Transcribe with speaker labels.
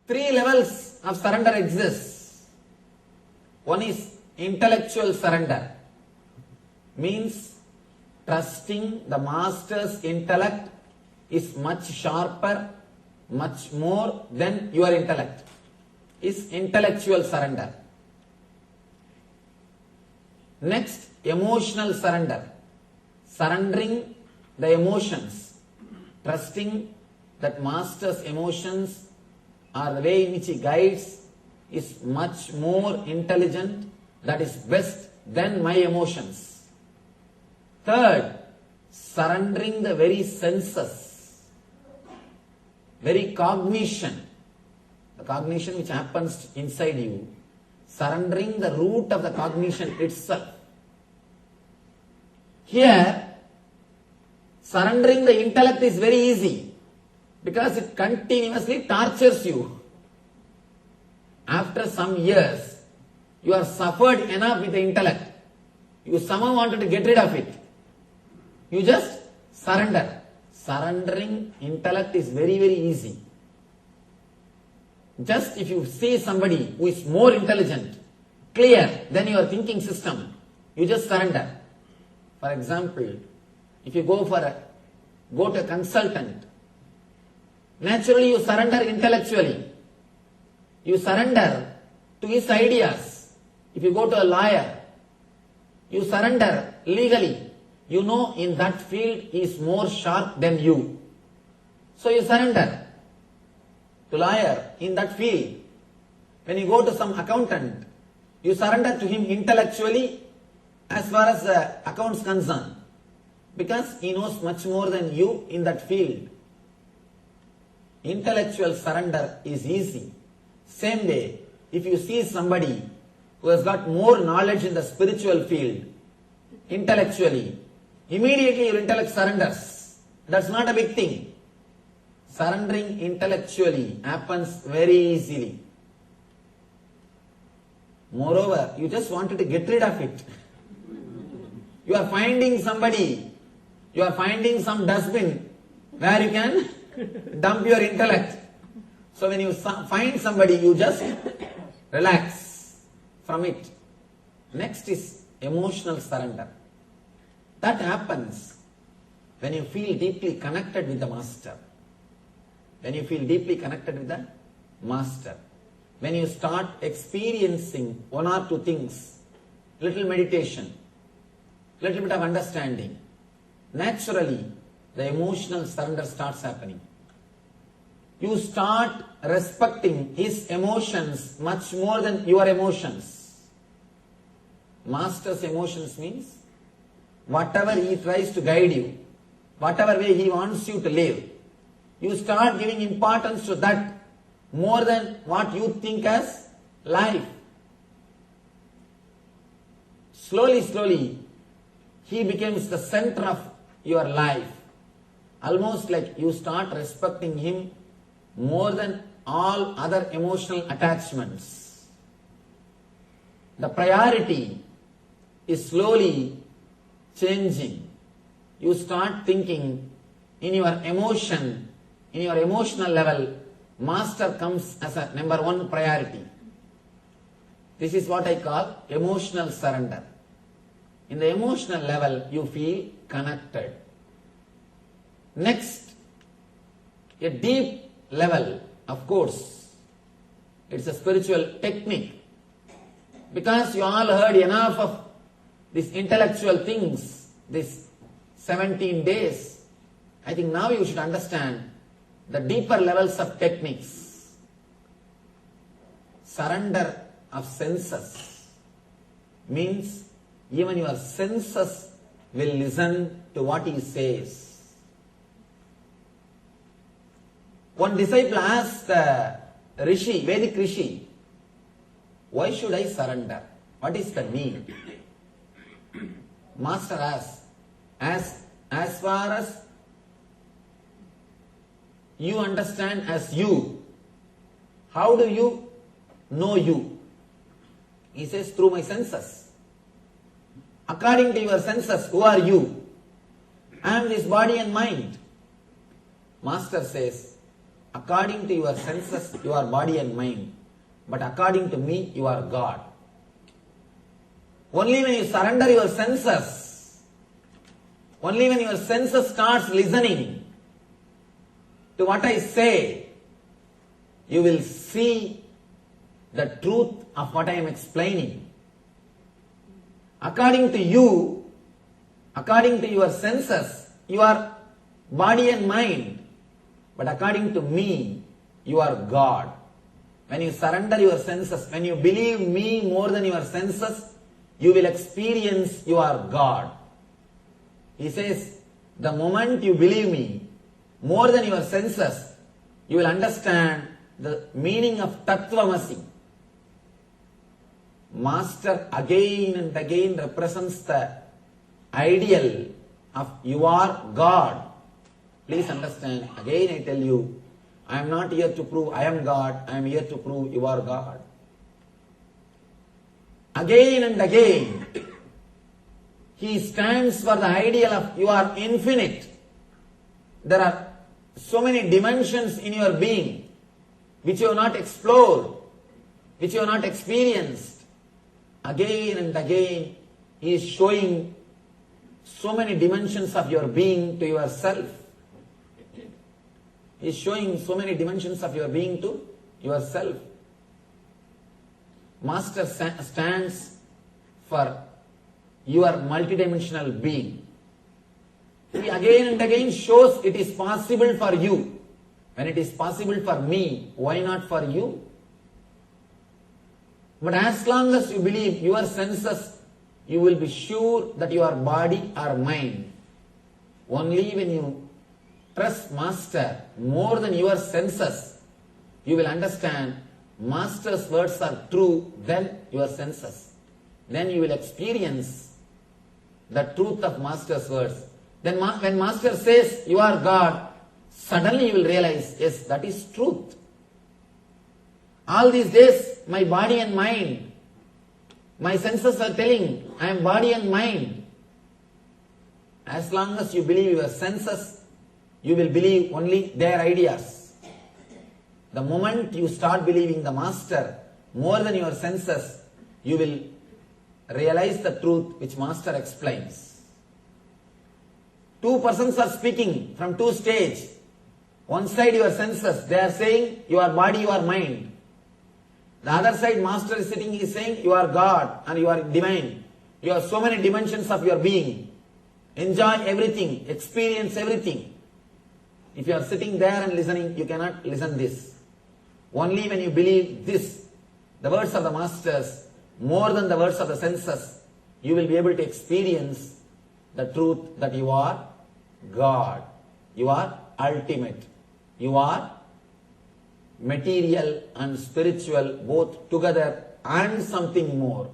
Speaker 1: Three levels of surrender exists. One is intellectual surrender. Means trusting the master's intellect is much sharper, much more than your intellect. Is intellectual surrender. Next, emotional surrender. Surrendering the emotions. Trusting that master's emotions or the way in which he guides is much more intelligent, that is best than my emotions. Third, surrendering the very senses, very cognition, the cognition which happens inside you, surrendering the root of the cognition itself. Here, surrendering the intellect is very easy because it continuously tortures you. After some years, you have suffered enough with the intellect. You somehow wanted to get rid of it. You just surrender. Surrendering intellect is very, very easy. Just if you see somebody who is more intelligent, clear than your thinking system, you just surrender. For example, if you go to a consultant, naturally you surrender intellectually. You surrender to his ideas. If you go to a lawyer, you surrender legally. You know in that field he is more sharp than you. So you surrender to lawyer in that field. When you go to some accountant, you surrender to him intellectually as far as the accounts concerned, because he knows much more than you in that field. Intellectual surrender is easy. Same way, if you see somebody who has got more knowledge in the spiritual field, intellectually, immediately your intellect surrenders. That's not a big thing. Surrendering intellectually happens very easily. Moreover, you just wanted to get rid of it. You are finding somebody, you are finding some dustbin where you can dump your intellect. So when you find somebody, you just relax from it. Next is emotional surrender. That happens when you feel deeply connected with the master. When you feel deeply connected with the master. When you start experiencing one or two things, little meditation, little bit of understanding, naturally the emotional surrender starts happening. You start respecting his emotions much more than your emotions. Master's emotions means whatever he tries to guide you, whatever way he wants you to live, you start giving importance to that more than what you think as life. Slowly, slowly, he becomes the center of your life. Almost like you start respecting him more than all other emotional attachments. The priority is slowly changing. You start thinking in your emotion, in your emotional level, master comes as a number one priority. This is what I call emotional surrender. In the emotional level, you feel connected. Next, a deep level, of course, it's a spiritual technique. Because you all heard enough of these intellectual things, these 17 days, I think now you should understand the deeper levels of techniques. Surrender of senses means even your senses will listen to what he says. One disciple asked the Rishi, Vedic Rishi, why should I surrender? What is the need? Master asks, as far as you understand as you, how do you know you? He says, through my senses. According to your senses, who are you? I am this body and mind. Master says, according to your senses, you are body and mind. But according to me, you are God. Only when you surrender your senses, only when your senses starts listening to what I say, you will see the truth of what I am explaining. According to you, according to your senses, you are body and mind. But according to me, you are God. When you surrender your senses, when you believe me more than your senses, you will experience you are God. He says, the moment you believe me more than your senses, you will understand the meaning of Tattvamasi. Master again and again represents the ideal of you are God. Please understand, again I tell you, I am not here to prove I am God, I am here to prove you are God. Again and again, he stands for the ideal of you are infinite. There are so many dimensions in your being which you have not explored, which you have not experienced. Again and again, he is showing so many dimensions of your being to yourself. He is showing so many dimensions of your being to yourself. Master stands for your multidimensional being. He again and again shows it is possible for you. When it is possible for me, why not for you? But as long as you believe your senses, you will be sure that you are body or mind. Only when you trust Master more than your senses, you will understand Master's words are true than your senses. Then you will experience the truth of Master's words. Then when Master says you are God, suddenly you will realize, yes, that is truth. All these days, my body and mind, my senses are telling, I am body and mind. As long as you believe your senses, you will believe only their ideas. The moment you start believing the Master more than your senses, you will realize the truth which Master explains. Two persons are speaking from two stages. One side your senses, they are saying you are body, you are mind. The other side Master is sitting, he is saying you are God and you are divine. You have so many dimensions of your being. Enjoy everything, experience everything. If you are sitting there and listening, you cannot listen this. Only when you believe this, the words of the Masters, more than the words of the senses, you will be able to experience the truth that you are God. You are ultimate. You are material and spiritual both together and something more.